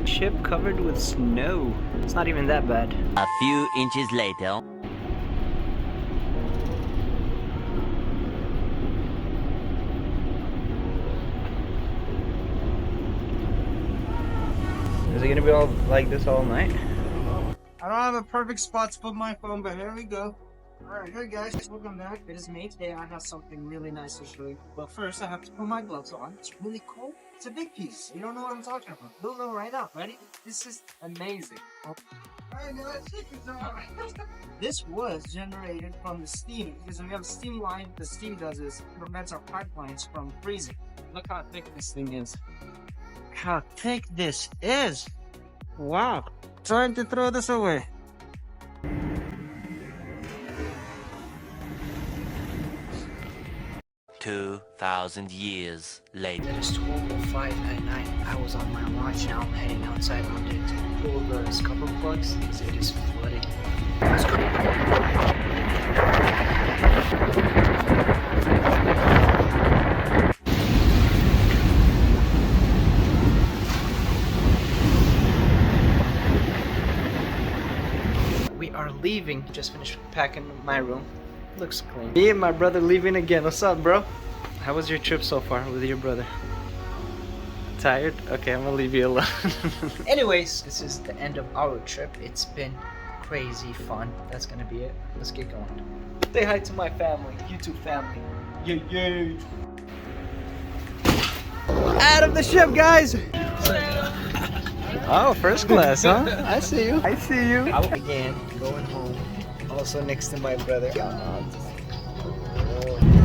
floating ship covered with snow. It's not even that bad. A few inches later. Is it gonna be all like this all night? I don't have a perfect spot to put my phone, but here we go. Alright, hey guys, welcome back. It is me. Today I have something really nice to show you. But first I have to put my gloves on. It's really cool. It's a big piece. You don't know what I'm talking about. You'll know right now. Ready? This is amazing. Alright guys, check this out. This was generated from the steam. Because when we have a steam line, the steam does is it prevents our pipelines from freezing. Look how thick this thing is. How thick this is. Wow. Trying to throw this away. 2,000 years later. It is 12:05 at night. I was on my watch now. I'm heading outside on it to pull the scupper plugs because it is flooding. Let's go. We are leaving. Just finished packing my room. Looks clean. Me and my brother leaving again. What's up, bro? How was your trip so far with your brother? Tired? Okay, I'm gonna leave you alone. Anyways, this is the end of our trip. It's been crazy fun. That's gonna be it. Let's get going. Say hi to my family, YouTube family. Yay, yay. Out of the ship, guys! Oh, first class, huh? I see you. I see you. Out again, going home. Also next to my brother. God. Oh.